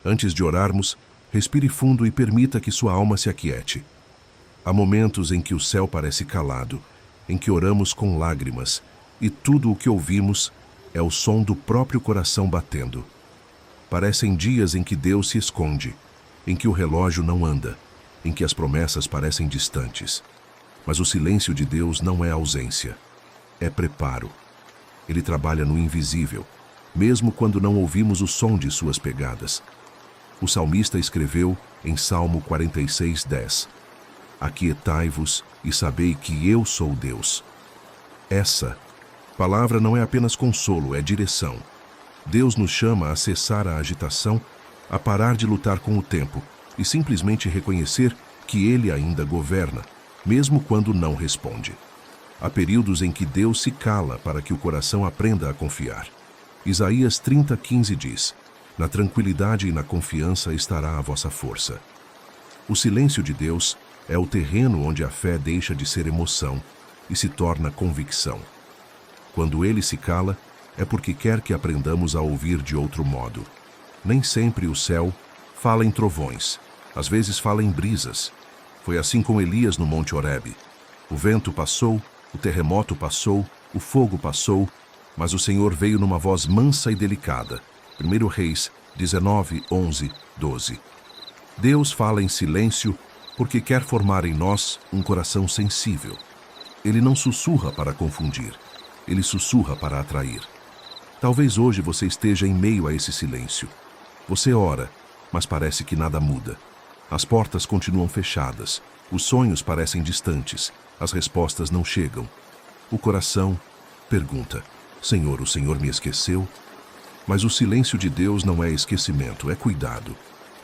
Antes de orarmos, respire fundo e permita que sua alma se aquiete. Há momentos em que o céu parece calado, em que oramos com lágrimas, e tudo o que ouvimos é o som do próprio coração batendo. Parecem dias em que Deus se esconde, em que o relógio não anda, em que as promessas parecem distantes. Mas o silêncio de Deus não é ausência, é preparo. Ele trabalha no invisível, mesmo quando não ouvimos o som de suas pegadas. O salmista escreveu em Salmo 46:10: Aquietai-vos e sabei que eu sou Deus. Essa palavra não é apenas consolo, é direção. Deus nos chama a cessar a agitação, a parar de lutar com o tempo e simplesmente reconhecer que Ele ainda governa, mesmo quando não responde. Há períodos em que Deus se cala para que o coração aprenda a confiar. Isaías 30:15 diz: Na tranquilidade e na confiança estará a vossa força. O silêncio de Deus é o terreno onde a fé deixa de ser emoção e se torna convicção. Quando Ele se cala, é porque quer que aprendamos a ouvir de outro modo. Nem sempre o céu fala em trovões, às vezes fala em brisas. Foi assim com Elias no Monte Horebe. O vento passou, o terremoto passou, o fogo passou, mas o Senhor veio numa voz mansa e delicada. 1 Reis 19:11, 12. Deus fala em silêncio porque quer formar em nós um coração sensível. Ele não sussurra para confundir, ele sussurra para atrair. Talvez hoje você esteja em meio a esse silêncio. Você ora, mas parece que nada muda. As portas continuam fechadas, os sonhos parecem distantes, as respostas não chegam. O coração pergunta: Senhor, o Senhor me esqueceu? Mas o silêncio de Deus não é esquecimento, é cuidado.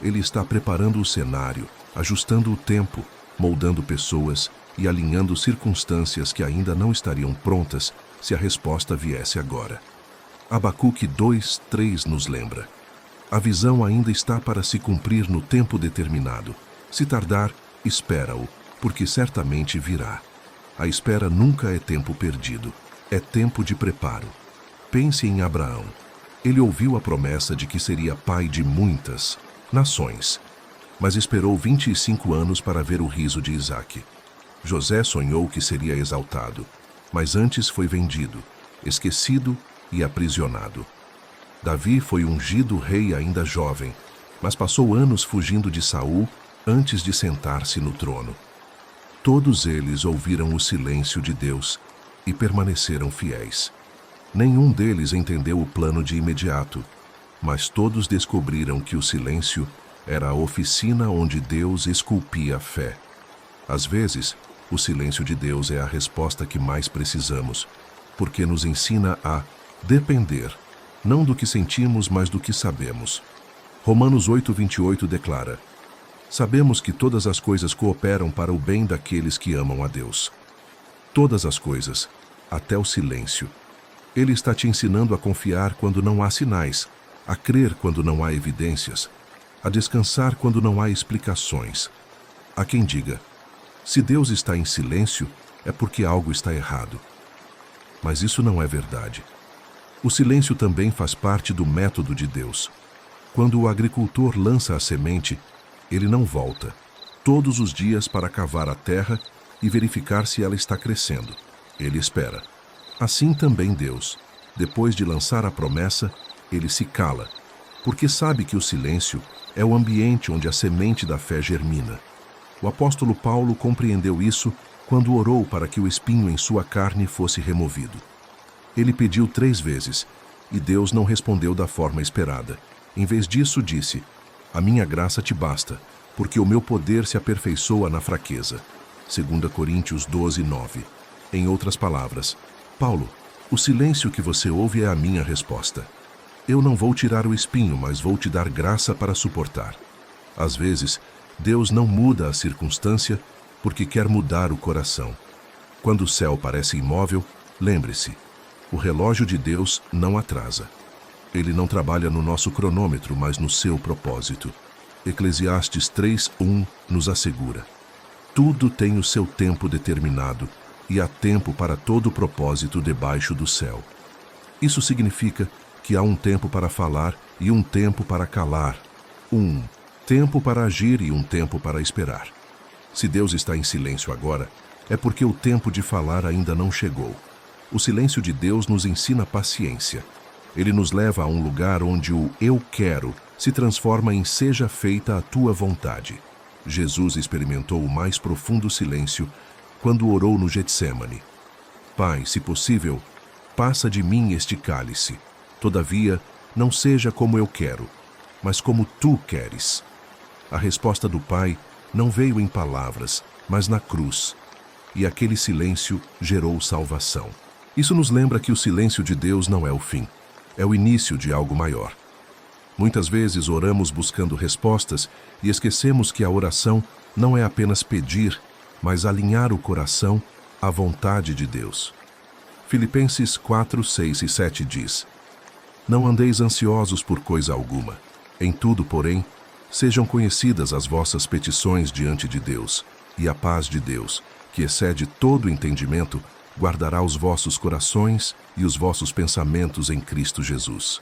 Ele está preparando o cenário, ajustando o tempo, moldando pessoas e alinhando circunstâncias que ainda não estariam prontas se a resposta viesse agora. Abacuque 2:3 nos lembra: a visão ainda está para se cumprir no tempo determinado. Se tardar, espera-o, porque certamente virá. A espera nunca é tempo perdido, é tempo de preparo. Pense em Abraão. Ele ouviu a promessa de que seria pai de muitas nações, mas esperou 25 anos para ver o riso de Isaque. José sonhou que seria exaltado, mas antes foi vendido, esquecido e aprisionado. Davi foi ungido rei ainda jovem, mas passou anos fugindo de Saul antes de sentar-se no trono. Todos eles ouviram o silêncio de Deus e permaneceram fiéis. Nenhum deles entendeu o plano de imediato, mas todos descobriram que o silêncio era a oficina onde Deus esculpia a fé. Às vezes, o silêncio de Deus é a resposta que mais precisamos, porque nos ensina a depender, não do que sentimos, mas do que sabemos. Romanos 8:28 declara: Sabemos que todas as coisas cooperam para o bem daqueles que amam a Deus. Todas as coisas, até o silêncio. Ele está te ensinando a confiar quando não há sinais, a crer quando não há evidências, a descansar quando não há explicações. Há quem diga: se Deus está em silêncio, é porque algo está errado. Mas isso não é verdade. O silêncio também faz parte do método de Deus. Quando o agricultor lança a semente, ele não volta todos os dias para cavar a terra e verificar se ela está crescendo. Ele espera. Assim também Deus, depois de lançar a promessa, ele se cala, porque sabe que o silêncio é o ambiente onde a semente da fé germina. O apóstolo Paulo compreendeu isso quando orou para que o espinho em sua carne fosse removido. Ele pediu 3 vezes, e Deus não respondeu da forma esperada. Em vez disso, disse: A minha graça te basta, porque o meu poder se aperfeiçoa na fraqueza. 2 Coríntios 12:9. Em outras palavras, Paulo, o silêncio que você ouve é a minha resposta. Eu não vou tirar o espinho, mas vou te dar graça para suportar. Às vezes, Deus não muda a circunstância porque quer mudar o coração. Quando o céu parece imóvel, lembre-se, o relógio de Deus não atrasa. Ele não trabalha no nosso cronômetro, mas no seu propósito. Eclesiastes 3:1 nos assegura: tudo tem o seu tempo determinado, e há tempo para todo propósito debaixo do céu. Isso significa que há um tempo para falar e um tempo para calar, Um tempo para agir e um tempo para esperar. Se Deus está em silêncio agora, é porque o tempo de falar ainda não chegou. O silêncio de Deus nos ensina paciência. Ele nos leva a um lugar onde o eu quero se transforma em seja feita a tua vontade. Jesus experimentou o mais profundo silêncio quando orou no Getsêmani. Pai, se possível, passa de mim este cálice. Todavia, não seja como eu quero, mas como tu queres. A resposta do Pai não veio em palavras, mas na cruz. E aquele silêncio gerou salvação. Isso nos lembra que o silêncio de Deus não é o fim, é o início de algo maior. Muitas vezes oramos buscando respostas e esquecemos que a oração não é apenas pedir, mas alinhar o coração à vontade de Deus. Filipenses 4, 6 e 7 diz: Não andeis ansiosos por coisa alguma. Em tudo, porém, sejam conhecidas as vossas petições diante de Deus, e a paz de Deus, que excede todo entendimento, guardará os vossos corações e os vossos pensamentos em Cristo Jesus.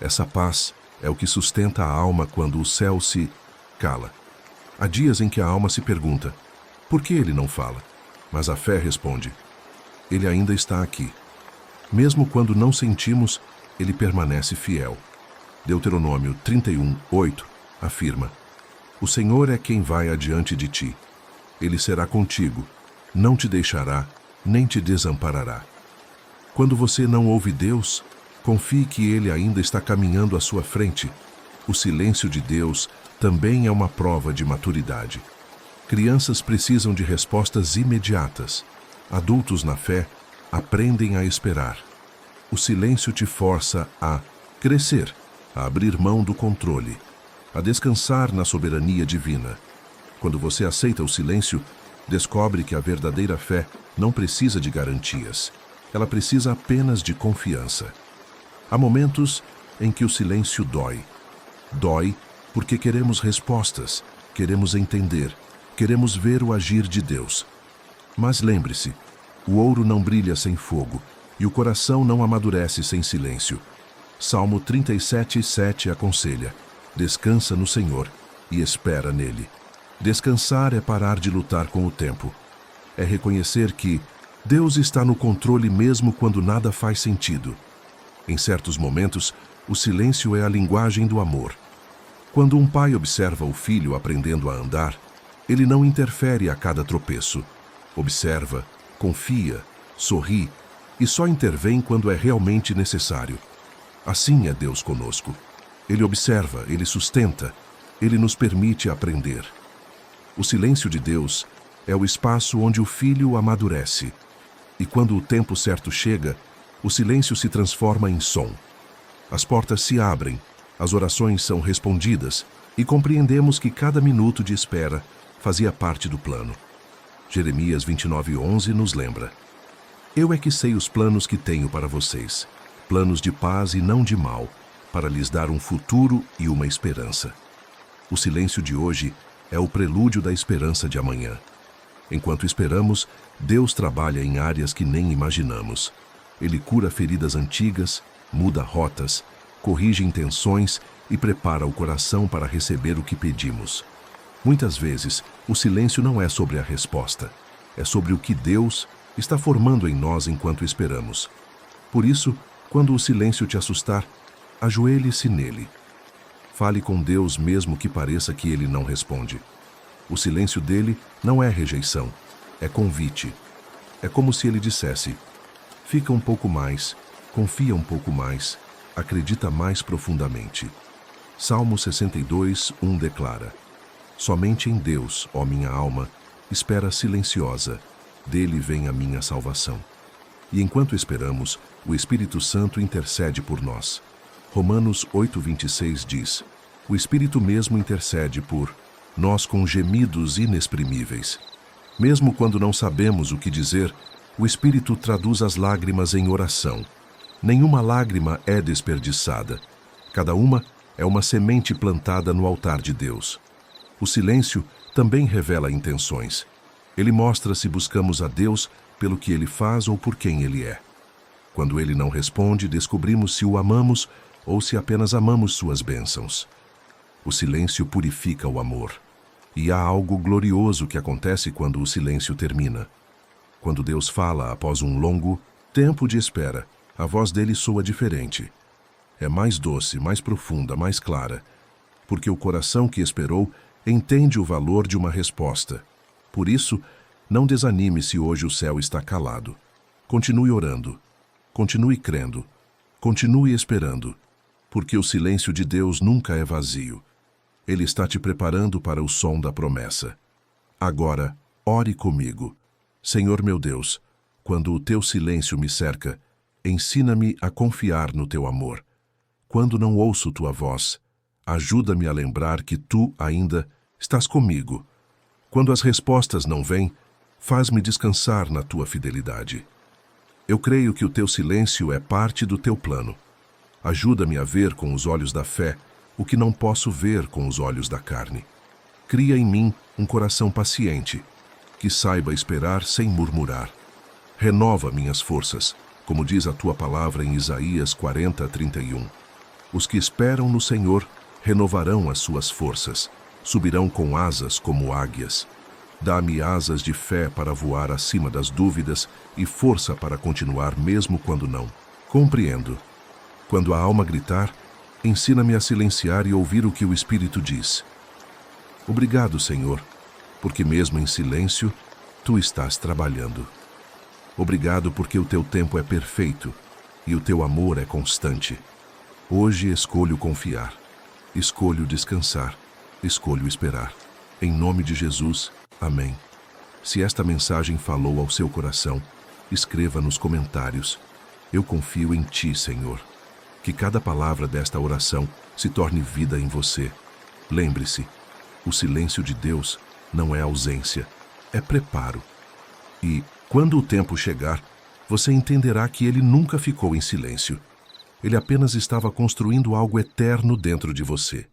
Essa paz é o que sustenta a alma quando o céu se cala. Há dias em que a alma se pergunta: por que ele não fala? Mas a fé responde: ele ainda está aqui. Mesmo quando não sentimos, ele permanece fiel. Deuteronômio 31, 8 afirma: O Senhor é quem vai adiante de ti. Ele será contigo, não te deixará, nem te desamparará. Quando você não ouve Deus, confie que Ele ainda está caminhando à sua frente. O silêncio de Deus também é uma prova de maturidade. Crianças precisam de respostas imediatas. Adultos na fé aprendem a esperar. O silêncio te força a crescer, a abrir mão do controle, a descansar na soberania divina. Quando você aceita o silêncio, descobre que a verdadeira fé não precisa de garantias. Ela precisa apenas de confiança. Há momentos em que o silêncio dói. Dói porque queremos respostas, queremos entender, queremos ver o agir de Deus. Mas lembre-se, o ouro não brilha sem fogo e o coração não amadurece sem silêncio. Salmo 37, 7 aconselha: descansa no Senhor e espera nele. Descansar é parar de lutar com o tempo. É reconhecer que Deus está no controle mesmo quando nada faz sentido. Em certos momentos, o silêncio é a linguagem do amor. Quando um pai observa o filho aprendendo a andar, ele não interfere a cada tropeço. Observa, confia, sorri e só intervém quando é realmente necessário. Assim é Deus conosco. Ele observa, ele sustenta, ele nos permite aprender. O silêncio de Deus é o espaço onde o filho amadurece. E quando o tempo certo chega, o silêncio se transforma em som. As portas se abrem, as orações são respondidas e compreendemos que cada minuto de espera fazia parte do plano. Jeremias 29:11 nos lembra: Eu é que sei os planos que tenho para vocês, planos de paz e não de mal, para lhes dar um futuro e uma esperança. O silêncio de hoje é o prelúdio da esperança de amanhã. Enquanto esperamos, Deus trabalha em áreas que nem imaginamos. Ele cura feridas antigas, muda rotas, corrige intenções e prepara o coração para receber o que pedimos. Muitas vezes, o silêncio não é sobre a resposta, é sobre o que Deus está formando em nós enquanto esperamos. Por isso, quando o silêncio te assustar, ajoelhe-se nele. Fale com Deus mesmo que pareça que ele não responde. O silêncio dele não é rejeição, é convite. É como se ele dissesse: fica um pouco mais, confia um pouco mais, acredita mais profundamente. Salmo 62, 1 declara: Somente em Deus, ó minha alma, espera silenciosa, dele vem a minha salvação. E enquanto esperamos, o Espírito Santo intercede por nós. Romanos 8:26 diz: O Espírito mesmo intercede por nós com gemidos inexprimíveis. Mesmo quando não sabemos o que dizer, o Espírito traduz as lágrimas em oração. Nenhuma lágrima é desperdiçada. Cada uma é uma semente plantada no altar de Deus. O silêncio também revela intenções. Ele mostra se buscamos a Deus pelo que Ele faz ou por quem Ele é. Quando Ele não responde, descobrimos se o amamos ou se apenas amamos suas bênçãos. O silêncio purifica o amor. E há algo glorioso que acontece quando o silêncio termina. Quando Deus fala após um longo tempo de espera, a voz dele soa diferente. É mais doce, mais profunda, mais clara, porque o coração que esperou entende o valor de uma resposta. Por isso, não desanime se hoje o céu está calado. Continue orando, continue crendo, continue esperando, porque o silêncio de Deus nunca é vazio. Ele está te preparando para o som da promessa. Agora, ore comigo. Senhor meu Deus, quando o teu silêncio me cerca, ensina-me a confiar no teu amor. Quando não ouço tua voz, ajuda-me a lembrar que tu ainda estás comigo. Quando as respostas não vêm, faz-me descansar na tua fidelidade. Eu creio que o teu silêncio é parte do teu plano. Ajuda-me a ver com os olhos da fé o que não posso ver com os olhos da carne. Cria em mim um coração paciente, que saiba esperar sem murmurar. Renova minhas forças, como diz a tua palavra em Isaías 40:31. Os que esperam no Senhor renovarão as suas forças, subirão com asas como águias. Dá-me asas de fé para voar acima das dúvidas e força para continuar mesmo quando não compreendo. Quando a alma gritar, ensina-me a silenciar e ouvir o que o Espírito diz. Obrigado, Senhor, porque mesmo em silêncio, tu estás trabalhando. Obrigado porque o teu tempo é perfeito e o teu amor é constante. Hoje escolho confiar, escolho descansar, escolho esperar. Em nome de Jesus, amém. Se esta mensagem falou ao seu coração, escreva nos comentários. Eu confio em ti, Senhor. Que cada palavra desta oração se torne vida em você. Lembre-se, o silêncio de Deus não é ausência, é preparo. E, quando o tempo chegar, você entenderá que ele nunca ficou em silêncio. Ele apenas estava construindo algo eterno dentro de você.